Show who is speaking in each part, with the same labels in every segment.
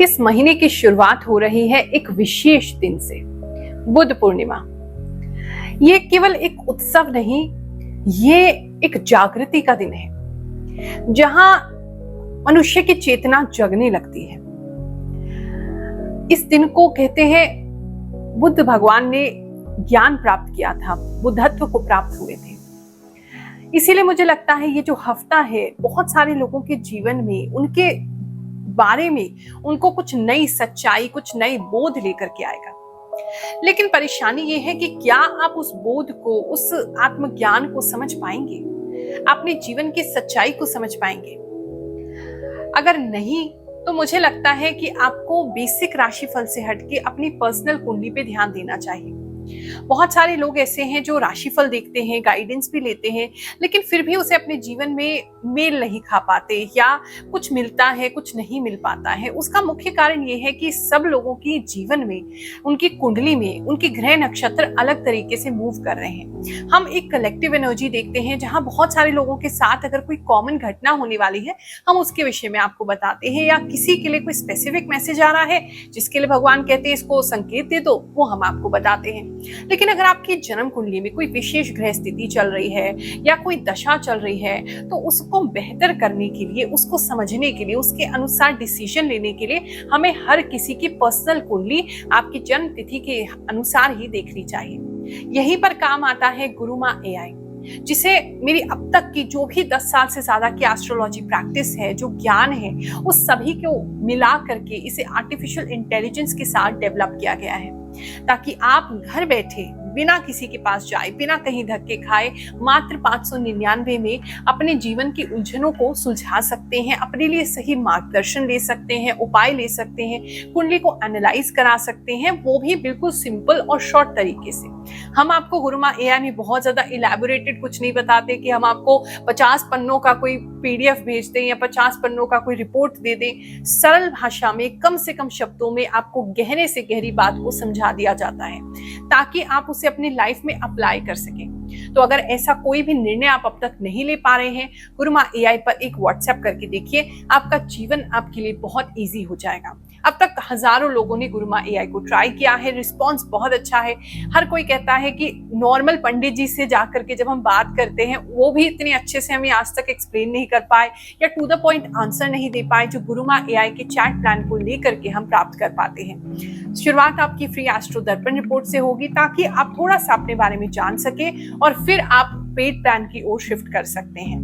Speaker 1: इस महीने की शुरुआत हो रही है एक विशेष दिन से, बुद्ध पूर्णिमा। ये केवल एक उत्सव नहीं, ये एक जागृति का दिन है जहां मनुष्य की चेतना जगने लगती है। इस दिन को कहते हैं बुद्ध भगवान ने ज्ञान प्राप्त किया था, बुद्धत्व को प्राप्त हुए थे। इसीलिए मुझे लगता है ये जो हफ्ता है बहुत सारे लोगों के जीवन में, उनके बारे में उनको कुछ नई सच्चाई, कुछ नए बोध लेकर के आएगा। लेकिन परेशानी ये है कि क्या आप उस बोध को, उस आत्मज्ञान को समझ पाएंगे, अपने जीवन की सच्चाई को समझ पाएंगे? अगर नहीं तो मुझे लगता है कि आपको बेसिक राशिफल से हटके अपनी पर्सनल कुंडली पे ध्यान देना चाहिए। बहुत सारे लोग ऐसे हैं जो राशिफल देखते हैं, गाइडेंस भी लेते हैं, लेकिन फिर भी उसे अपने जीवन में मेल नहीं खा पाते, या कुछ मिलता है कुछ नहीं मिल पाता है। उसका मुख्य कारण ये है कि सब लोगों के जीवन में, उनकी कुंडली में, उनके ग्रह नक्षत्र अलग तरीके से मूव कर रहे हैं। हम एक कलेक्टिव एनर्जी देखते हैं जहां बहुत सारे लोगों के साथ अगर कोई कॉमन घटना होने वाली है, हम उसके विषय में आपको बताते हैं, या किसी के लिए कोई स्पेसिफिक मैसेज आ रहा है जिसके लिए भगवान कहते हैं इसको संकेत दे दो, वो हम आपको बताते हैं। लेकिन अगर आपकी जन्म कुंडली में कोई विशेष ग्रह स्थिति चल रही है या कोई दशा चल रही है, तो उसको बेहतर करने के लिए, उसको समझने के लिए, उसके अनुसार डिसीजन लेने के लिए हमें हर किसी की पर्सनल कुंडली आपकी जन्म तिथि के अनुसार ही देखनी चाहिए। यहीं पर काम आता है गुरुमा एआई, जिसे मेरी अब तक की जो भी 10 साल से ज्यादा की एस्ट्रोलॉजी प्रैक्टिस है, जो ज्ञान है, उस सभी को मिला करके इसे आर्टिफिशियल इंटेलिजेंस के साथ डेवलप किया गया है, ताकि आप घर बैठे बिना किसी के पास जाए, बिना कहीं धक्के खाए, मात्र 599 में अपने जीवन की उलझनों को सुलझा सकते हैं, अपने लिए सही मार्गदर्शन ले सकते हैं, उपाय ले सकते हैं, कुंडली को एनालाइज करा सकते हैं, वो भी बिल्कुल सिंपल और शॉर्ट तरीके से। हम आपको गुरुमा एआई में बहुत ज्यादा इलैबोरेटेड कुछ नहीं बताते कि हम आपको 50 पन्नों का कोई पीडीएफ भेज दें या 50 पन्नों का कोई रिपोर्ट दे दें। सरल भाषा में, कम से कम शब्दों में आपको गहरे से गहरी बात को समझा दिया जाता है, ताकि आप उसे अपनी लाइफ में अप्लाई कर सकें। तो अगर ऐसा कोई भी निर्णय आप अब तक नहीं ले पा रहे हैं, गुरुमा एआई पर एक व्हाट्सएप करके देखिए, आपका जीवन आपके लिए बहुत इजी हो जाएगा। अब तक हजारों लोगों ने गुरुमा एआई को ट्राई किया है, रिस्पांस बहुत अच्छा है। हर कोई कहता है कि नॉर्मल पंडित जी से जाकर के जब हम बात करते हैं, वो भी इतने अच्छे से हमें आज तक एक्सप्लेन नहीं कर पाए या टू द पॉइंट आंसर नहीं दे पाए, जो गुरुमा एआई के चैट प्लान को लेकर के हम प्राप्त कर पाते हैं। शुरुआत आपकी फ्री एस्ट्रो दर्पण रिपोर्ट से होगी, ताकि आप थोड़ा सा अपने बारे में जान सके और फिर आप पेड प्लान की ओर शिफ्ट कर सकते हैं।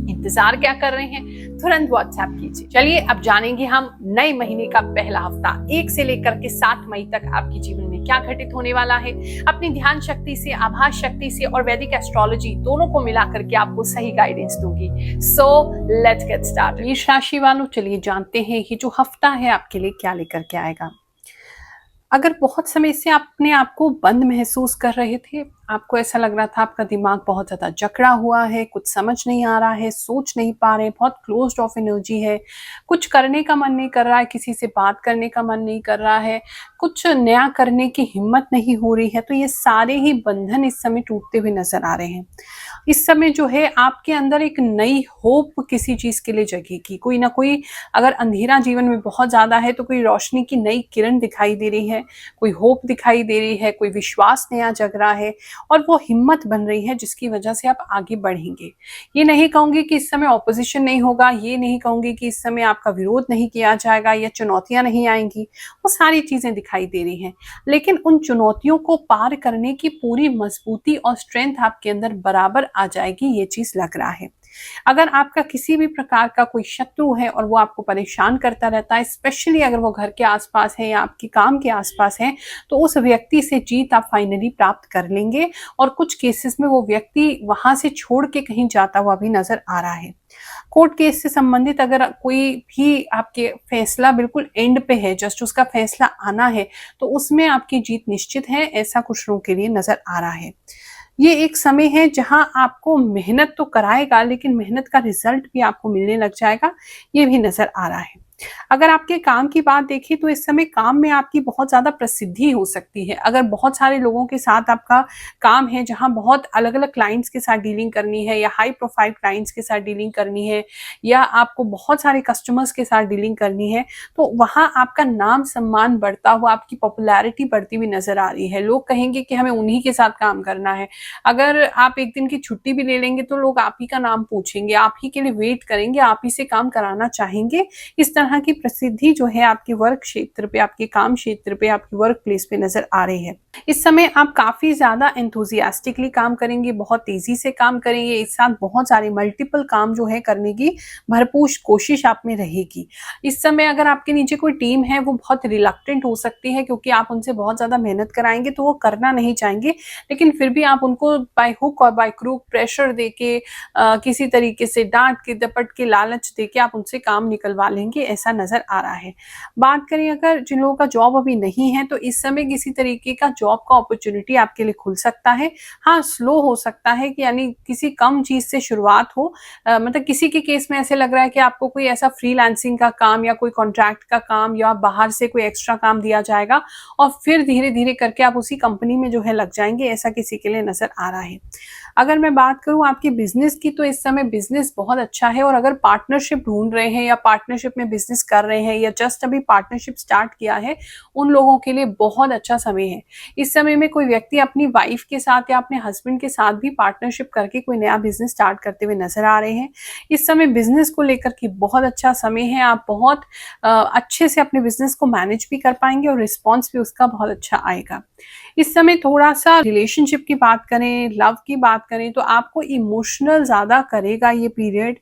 Speaker 1: इंतजार क्या कर रहे हैं, तुरंत व्हाट्सएप कीजिए। चलिए अब जानेंगे हम नए महीने का पहला हफ्ता 1 से लेकर के 7 मई तक आपके जीवन में क्या घटित होने वाला है। अपनी ध्यान शक्ति से, आभास शक्ति से और वैदिक एस्ट्रोलॉजी दोनों को मिला करके आपको सही गाइडेंस दूंगी। So let's get started. मेष राशि वालों, चलिए जानते हैं ये जो हफ्ता है आपके लिए क्या लेकर के आएगा। अगर बहुत समय से आप अपने आप को बंद महसूस कर रहे थे, आपको ऐसा लग रहा था आपका दिमाग बहुत ज्यादा जकड़ा हुआ है, कुछ समझ नहीं आ रहा है, सोच नहीं पा रहे, बहुत क्लोज्ड ऑफ एनर्जी है, कुछ करने का मन नहीं कर रहा है, किसी से बात करने का मन नहीं कर रहा है, कुछ नया करने की हिम्मत नहीं हो रही है, तो ये सारे ही बंधन इस समय टूटते हुए नजर आ रहे हैं। इस समय जो है आपके अंदर एक नई होप किसी चीज के लिए जगेगी। कोई ना कोई, अगर अंधेरा जीवन में बहुत ज्यादा है तो कोई रोशनी की नई किरण दिखाई दे रही है, कोई होप दिखाई दे रही है, कोई विश्वास नया जग रहा है और वो हिम्मत बन रही है, जिसकी वजह से आप आगे बढ़ेंगे। ये नहीं कहूंगी कि इस समय ऑपोजिशन नहीं होगा, ये नहीं कहूंगी कि इस समय आपका विरोध नहीं किया जाएगा या चुनौतियां नहीं आएंगी, वो सारी चीजें दिखाई दे रही हैं। लेकिन उन चुनौतियों को पार करने की पूरी मजबूती और स्ट्रेंथ आपके अंदर बराबर आ जाएगी, ये चीज लग रहा है। अगर आपका किसी भी प्रकार का कोई शत्रु है और वो आपको परेशान करता रहता है, स्पेशली अगर वो घर के आसपास है या आपके काम के आसपास है, तो उस व्यक्ति से जीत आप फाइनली प्राप्त कर लेंगे। और कुछ केसेस में वो व्यक्ति वहां से छोड़ के कहीं जाता हुआ भी नजर आ रहा है। कोर्ट केस से संबंधित अगर कोई भी आपके फैसला बिल्कुल एंड पे है, जस्ट उसका फैसला आना है, तो उसमें आपकी जीत निश्चित है, ऐसा कुछ लोगों के लिए नजर आ रहा है। ये एक समय है जहां आपको मेहनत तो कराएगा, लेकिन मेहनत का रिजल्ट भी आपको मिलने लग जाएगा, ये भी नजर आ रहा है। अगर आपके काम की बात देखें तो इस समय काम में आपकी बहुत ज्यादा प्रसिद्धि हो सकती है। अगर बहुत सारे लोगों के साथ आपका काम है, जहां बहुत अलग अलग क्लाइंट्स के साथ डीलिंग करनी है, या हाई प्रोफाइल क्लाइंट्स के साथ डीलिंग करनी है, या आपको बहुत सारे कस्टमर्स के साथ डीलिंग करनी है, तो वहां आपका नाम सम्मान बढ़ता हुआ, आपकी पॉपुलैरिटी बढ़ती हुई नजर आ रही है। लोग कहेंगे कि हमें उन्हीं के साथ काम करना है। अगर आप एक दिन की छुट्टी भी ले लेंगे तो लोग आप ही का नाम पूछेंगे, आप ही के लिए वेट करेंगे, आप ही से काम कराना चाहेंगे। इस तरह की प्रसिद्धि जो है आपके वर्क क्षेत्र पे, आपके काम क्षेत्र पे, आपकी वर्क प्लेस पे नजर आ रही है। इस समय आप काफी ज्यादा एंथुजियास्टिकली काम करेंगे, बहुत तेजी से काम करेंगे। इस साथ बहुत सारे मल्टीपल काम जो है करने की भरपूर कोशिश आप में रहेगी। इस समय अगर आपके नीचे कोई टीम है, वो बहुत रिलक्टेंट हो सकती है, क्योंकि आप उनसे बहुत ज्यादा मेहनत कराएंगे तो वो करना नहीं चाहेंगे, लेकिन फिर भी आप उनको बाय हुक और बाय क्रूक प्रेशर देके, किसी तरीके से डांट के, दपट के, लालच देके आप उनसे काम निकलवा लेंगे, ऐसा नजर आ रहा है। बात करें अगर जिन लोगों का जॉब अभी नहीं है, तो इस समय किसी तरीके का जॉब का अपॉर्चुनिटी आपके लिए खुल सकता है। हाँ, स्लो हो सकता है, कि यानी किसी कम चीज से शुरुआत हो। मतलब किसी के केस में ऐसे लग रहा है कि आपको कोई ऐसा फ्रीलांसिंग का काम या कोई कॉन्ट्रैक्ट का काम या बाहर से कोई एक्स्ट्रा काम दिया जाएगा, और फिर धीरे धीरे करके आप उसी कंपनी में जो है लग जाएंगे, ऐसा किसी के लिए नजर आ रहा है। अगर मैं बात करूं आपके बिजनेस की, तो इस समय बिजनेस बहुत अच्छा है। और अगर पार्टनरशिप ढूंढ रहे हैं, या पार्टनरशिप में बिजनेस कर रहे हैं, या जस्ट अभी पार्टनरशिप स्टार्ट किया है, उन लोगों के लिए बहुत अच्छा समय है। इस समय में कोई व्यक्ति अपनी वाइफ के साथ या अपने हस्बैंड के साथ भी पार्टनरशिप करके कोई नया बिजनेस स्टार्ट करते हुए नजर आ रहे हैं। इस समय बिजनेस को लेकर के बहुत अच्छा समय है। आप बहुत अच्छे से अपने बिजनेस को मैनेज भी कर पाएंगे, और रिस्पॉन्स भी उसका बहुत अच्छा आएगा। इस समय थोड़ा सा रिलेशनशिप की बात करें, लव की बात करें, तो आपको इमोशनल ज्यादा करेगा ये पीरियड।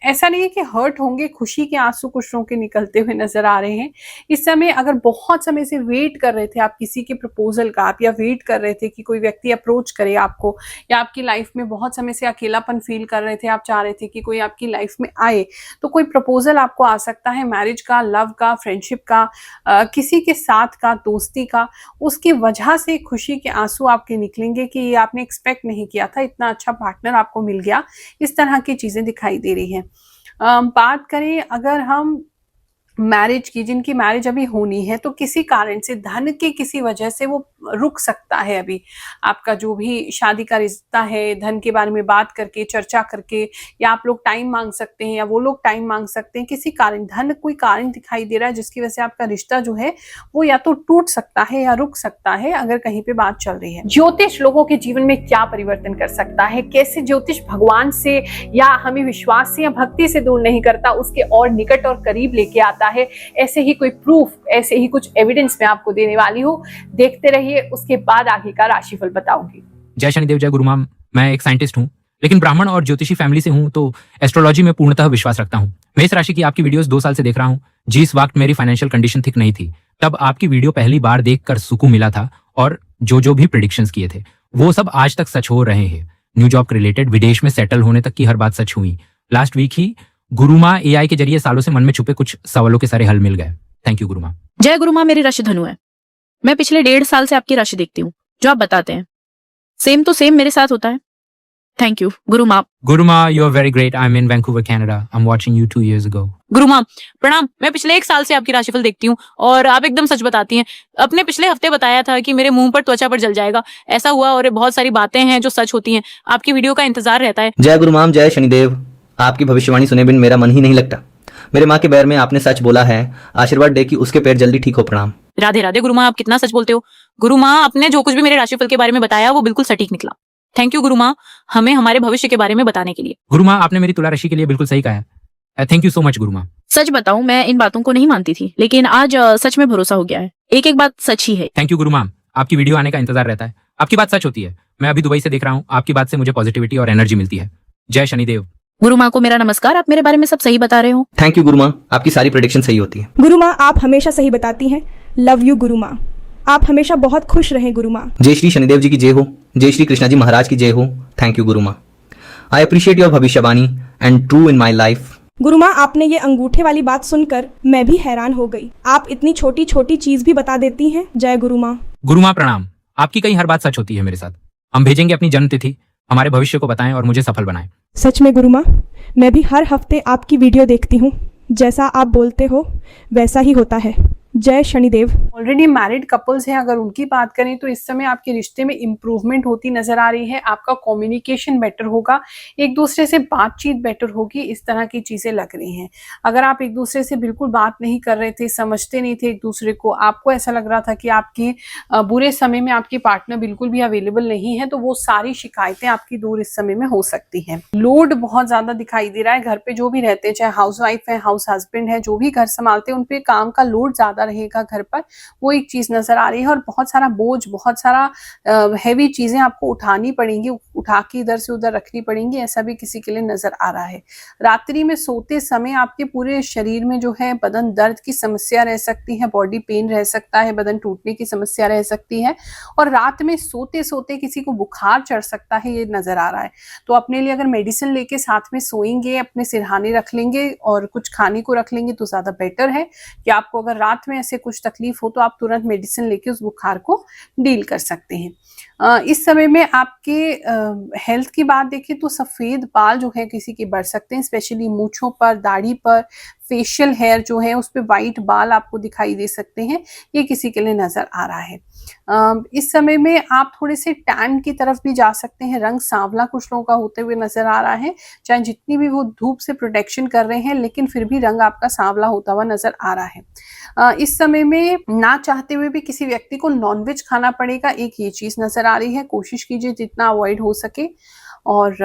Speaker 1: ऐसा नहीं है कि हर्ट होंगे, खुशी के आंसू कुछ लोगों के निकलते हुए नजर आ रहे हैं। इस समय अगर बहुत समय से वेट कर रहे थे आप किसी के प्रपोजल का, आप या वेट कर रहे थे कि कोई व्यक्ति अप्रोच करे आपको, या आपकी लाइफ में बहुत समय से अकेलापन फील कर रहे थे, आप चाह रहे थे कि कोई आपकी लाइफ में आए, तो कोई प्रपोजल आपको आ सकता है, मैरिज का, लव का, फ्रेंडशिप का, किसी के साथ का, दोस्ती का। उसकी वजह से खुशी के आंसू आपके निकलेंगे कि ये आपने एक्सपेक्ट नहीं किया था, इतना अच्छा पार्टनर आपको मिल गया। इस तरह की चीजें दिखाई दे रही है। बात करें अगर हम मैरिज की, जिनकी मैरिज अभी होनी है, तो किसी कारण से, धन की किसी वजह से वो रुक सकता है। अभी आपका जो भी शादी का रिश्ता है, धन के बारे में बात करके, चर्चा करके, या आप लोग टाइम मांग सकते हैं, या वो लोग टाइम मांग सकते हैं। किसी कारण, धन कोई कारण दिखाई दे रहा है जिसकी वजह से आपका रिश्ता जो है वो या तो टूट सकता है या रुक सकता है, अगर कहीं पे बात चल रही है। ज्योतिष लोगों के जीवन में क्या परिवर्तन कर सकता है, कैसे ज्योतिष भगवान से या हमें विश्वास से या भक्ति से दूर नहीं करता, उसके और निकट और करीब लेके आता है। ऐसे ही कोई प्रूफ, ऐसे ही कुछ एविडेंस मैं आपको देने वाली हूँ, देखते रहिए, उसके बाद आगे का राशिफल बताऊंगी।
Speaker 2: जय शनिदेव, जय गुरु माम। मैं एक साइंटिस्ट हूँ, लेकिन ब्राह्मण और ज्योतिषी फैमिली से हूँ, तो एस्ट्रोलॉजी में पूर्णतः विश्वास रखता हूँ। मेष राशि की आपकी वीडियोस 2 साल से देख रहा हूँ। जिस वक्त मेरी फाइनेंशियल कंडीशन ठीक नहीं थी, तब आपकी वीडियो पहली बार देखकर सुकून मिला था, और जो भी प्रेडिक्शंस किए थे वो सब आज तक सच हो रहे हैं। न्यू जॉब के रिलेटेड, विदेश में सेटल होने तक की हर बात सच हुई। लास्ट वीक ही गुरुमा AI के जरिए सालों से मन में छुपे कुछ सवालों के सारे हल मिल गए। Thank you Gurumaa.
Speaker 3: जय गुरुमा, मेरी राशि धनु है। मैं पिछले 1.5 साल से आपकी राशि देखती हूँ, जो आप बताते हैं सेम तो सेम मेरे साथ होता है। Thank you Gurumaa.
Speaker 2: Gurumaa, you are very great. I am in Vancouver, Canada. I am watching you 2 years ago।
Speaker 3: Gurumaa प्रणाम। मैं पिछले 1 साल से आपकी राशिफल देखती हूँ, और आप एकदम सच बताती हैं। अपने पिछले हफ्ते बताया था कि मेरे मुंह पर, त्वचा पर जल जाएगा, ऐसा हुआ, और बहुत सारी बातें हैं जो सच होती हैं। आपकी वीडियो का इंतजार रहता है।
Speaker 4: जय गुरुमाम, जय शनिदेव। आपकी भविष्यवाणी सुने बिन मेरा मन ही नहीं लगता। मेरे माँ के बैर में आपने सच बोला है, आशीर्वाद दे कि उसके पैर जल्दी ठीक हो। प्रणाम।
Speaker 3: राधे राधे गुरुमा, आप कितना सच बोलते हो। गुरुमा, आपने जो कुछ भी मेरे राशिफल के बारे में बताया वो बिल्कुल सटीक निकला। थैंक यू गुरुमा, हमें हमारे भविष्य के बारे में बताने के लिए।
Speaker 2: गुरुमा, आपने मेरी तुला राशि के लिए बिल्कुल सही कहा है। Thank you so much Gurumaa.
Speaker 3: सच बताऊं, मैं इन बातों को नहीं मानती थी, लेकिन आज सच में भरोसा हो गया है। एक एक बात सच ही है।
Speaker 2: थैंक यू गुरुमा, आपकी वीडियो आने का इंतजार रहता है। आपकी बात सच होती है। मैं अभी दुबई से देख रहा हूँ, आपकी बात से मुझे पॉजिटिविटी और एनर्जी मिलती है। जय शनिदेव।
Speaker 3: गुरुमा को मेरा नमस्कार, आप मेरे बारे में सब सही बता रहे हो।
Speaker 4: थैंक यू गुरुमा, आपकी सारी प्रेडिक्शन सही होती है।
Speaker 5: गुरुमा, आप हमेशा सही बताती हैं। लव यू गुरुमा, आप हमेशा बहुत खुश रहें गुरुमा।
Speaker 4: जय श्री शनिदेव जी की जय हो, जय श्री कृष्णा जी महाराज की जय हो। Thank you Gurumaa. I appreciate your भविष्यवाणी and true in my life.
Speaker 5: Gurumaa, आपने ये अंगूठे वाली बात सुनकर मैं भी हैरान हो गई। आप इतनी छोटी छोटी चीज भी बता देती हैं। जय गुरुमा।
Speaker 2: गुरुमा प्रणाम, आपकी कई हर बात सच होती है मेरे साथ। हम भेजेंगे अपनी जन्म तिथि, हमारे भविष्य को बताएं और मुझे सफल बनाएं।
Speaker 5: सच में गुरुमा, मैं भी हर हफ्ते आपकी वीडियो देखती हूँ। जैसा आप बोलते हो वैसा ही होता है। जय शनिदेव।
Speaker 1: ऑलरेडी मैरिड कपल्स हैं, अगर उनकी बात करें तो इस समय आपके रिश्ते में इम्प्रूवमेंट होती नजर आ रही है। आपका कम्युनिकेशन बेटर होगा, एक दूसरे से बातचीत बेटर होगी, इस तरह की चीजें लग रही हैं। अगर आप एक दूसरे से बिल्कुल बात नहीं कर रहे थे, समझते नहीं थे एक दूसरे को, आपको ऐसा लग रहा था कि आपके बुरे समय में आपके पार्टनर बिल्कुल भी अवेलेबल नहीं है, तो वो सारी शिकायतें आपकी दूर इस समय में हो सकती हैं। लोड बहुत ज्यादा दिखाई दे रहा है, घर पे जो भी रहते हैं, चाहे हाउस वाइफ है, हाउस हस्बैंड है, जो भी घर संभालते हैं, उनपे काम का लोड ज्यादा रहेगा घर पर, वो एक चीज नजर आ रही है। और बहुत सारा बोझ, बहुत सारा हैवी चीजें आपको उठानी पड़ेंगी, उठा के इधर से उधर रखनी पड़ेंगी, ऐसा भी किसी के लिए नजर आ रहा है। रात्रि में सोते समय आपके पूरे शरीर में जो है बदन दर्द की समस्या रह सकती है, बॉडी पेन रह सकता है, बदन टूटने की समस्या रह सकती है, और रात में सोते सोते किसी को बुखार चढ़ सकता है, ये नजर आ रहा है। तो अपने लिए अगर मेडिसिन लेके साथ में सोएंगे, अपने सिरहाने रख लेंगे और कुछ खाने को रख लेंगे तो ज्यादा बेटर है कि आपको अगर रात में ऐसे कुछ तकलीफ हो तो आप तुरंत मेडिसिन लेके उस बुखार को डील कर सकते हैं। इस समय में आपके हेल्थ की बात देखें तो सफेद बाल जो है किसी के बढ़ सकते हैं, स्पेशली मूंछों पर, दाढ़ी पर, फेशियल हेयर जो है उस पे वाइट बाल आपको दिखाई दे सकते हैं, ये किसी के लिए नजर आ रहा है। इस समय में आप थोड़े से टैन की तरफ भी जा सकते हैं, रंग सांवला कुछ लोगों का होते हुए नजर आ रहा है, चाहे जितनी भी वो धूप से प्रोटेक्शन कर रहे हैं लेकिन फिर भी रंग आपका सांवला होता हुआ नजर आ रहा है। इस समय में ना चाहते हुए भी किसी व्यक्ति को नॉनवेज खाना पड़ेगा, एक ये चीज नजर आ रही है, कोशिश कीजिए जितना अवॉइड हो सके। और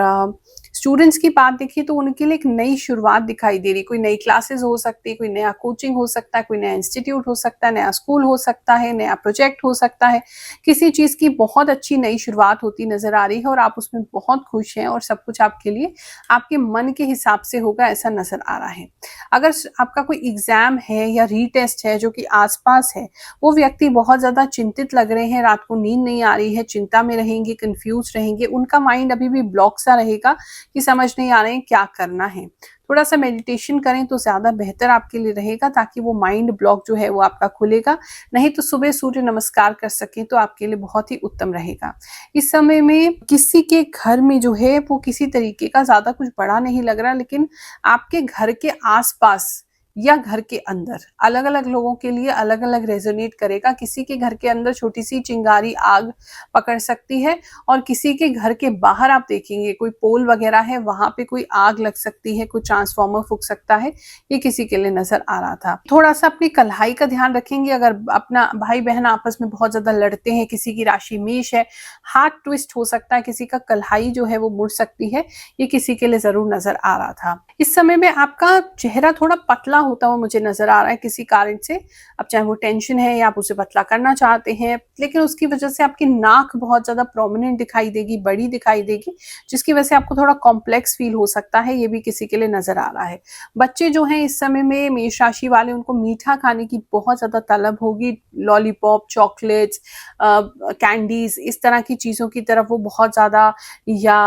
Speaker 1: स्टूडेंट्स की बात देखिए तो उनके लिए एक नई शुरुआत दिखाई दे रही, कोई नई क्लासेस हो सकती है, कोई नया कोचिंग हो सकता है, कोई नया इंस्टीट्यूट हो सकता है, नया स्कूल हो सकता है, नया प्रोजेक्ट हो सकता है, किसी चीज की बहुत अच्छी नई शुरुआत होती नजर आ रही है और आप उसमें बहुत खुश हैं और सब कुछ आपके लिए आपके मन के हिसाब से होगा, ऐसा नजर आ रहा है। अगर आपका कोई एग्जाम है या रीटेस्ट है जो कि आसपास है, वो व्यक्ति बहुत ज्यादा चिंतित लग रहे हैं, रात को नींद नहीं आ रही है, चिंता में रहेंगे, कंफ्यूज रहेंगे, उनका माइंड अभी भी ब्लॉक सा रहेगा कि समझ नहीं आ रहे हैं क्या करना है। थोड़ा सा मेडिटेशन करें तो ज्यादा बेहतर आपके लिए रहेगा, ताकि वो माइंड ब्लॉक जो है वो आपका खुलेगा। नहीं तो सुबह सूर्य नमस्कार कर सकें तो आपके लिए बहुत ही उत्तम रहेगा। इस समय में किसी के घर में जो है वो किसी तरीके का ज्यादा कुछ बड़ा नहीं लग रहा, लेकिन आपके घर के आसपास या घर के अंदर अलग अलग लोगों के लिए अलग अलग रेजोनेट करेगा। किसी के घर के अंदर छोटी सी चिंगारी आग पकड़ सकती है और किसी के घर के बाहर आप देखेंगे कोई पोल वगैरह है, वहां पे कोई आग लग सकती है, कोई ट्रांसफॉर्मर फूक सकता है, ये किसी के लिए नजर आ रहा था। थोड़ा सा अपनी कलहाई का ध्यान रखेंगे। अगर अपना भाई बहन आपस में बहुत ज्यादा लड़ते हैं, किसी की राशि मेष है, हाथ ट्विस्ट हो सकता है, किसी का कलहाई जो है वो मुड़ सकती है, ये किसी के लिए जरूर नजर आ रहा था। इस समय में आपका चेहरा थोड़ा पतला होता हुआ मुझे नजर आ रहा है किसी कारण से। अब चाहे वो टेंशन है या आप उसे पतला करना चाहते हैं, लेकिन उसकी वजह से आपकी नाक बहुत ज्यादा प्रोमिनेंट दिखाई देगी, बड़ी दिखाई देगी, जिसकी वजह से आपको थोड़ा कॉम्प्लेक्स फील हो सकता है, ये भी किसी के लिए नजर आ रहा है। बच्चे जो हैं इस समय में मेष राशि वाले, उनको मीठा खाने की बहुत ज्यादा तलब होगी, लॉलीपॉप, चॉकलेट्स, कैंडीज, इस तरह की चीजों की तरफ वो बहुत ज्यादा, या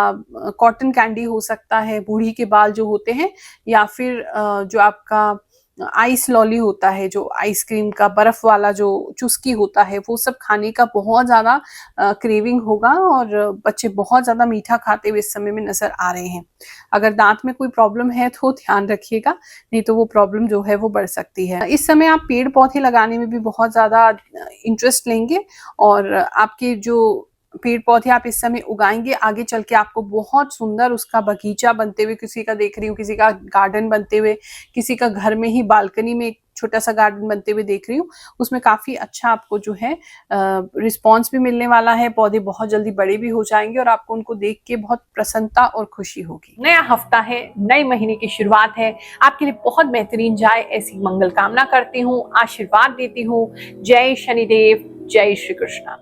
Speaker 1: कॉटन कैंडी हो सकता है, बूढ़ी के बाल जो होते हैं, या फिर जो आपका आइस लॉली होता है, जो आइसक्रीम का बर्फ वाला जो चुस्की होता है, वो सब खाने का बहुत ज्यादा क्रेविंग होगा और बच्चे बहुत ज्यादा मीठा खाते हुए इस समय में नजर आ रहे हैं। अगर दांत में कोई प्रॉब्लम है तो ध्यान रखिएगा, नहीं तो वो प्रॉब्लम जो है वो बढ़ सकती है। इस समय आप पेड़ पौधे लगाने में भी बहुत ज्यादा इंटरेस्ट लेंगे और आपके जो पेड़ पौधे आप इस समय उगाएंगे, आगे चल के आपको बहुत सुंदर उसका बगीचा बनते हुए, किसी का देख रही हूँ, किसी का गार्डन बनते हुए, किसी का घर में ही बालकनी में एक छोटा सा गार्डन बनते हुए देख रही हूँ, उसमें काफी अच्छा आपको जो है रिस्पॉन्स भी मिलने वाला है। पौधे बहुत जल्दी बड़े भी हो जाएंगे और आपको उनको देख के बहुत प्रसन्नता और खुशी होगी। नया हफ्ता है, नए महीने की शुरुआत है, आपके लिए बहुत बेहतरीन जाए ऐसी मंगल कामना करती हूँ, आशीर्वाद देती हूँ। जय शनिदेव, जय श्री कृष्ण।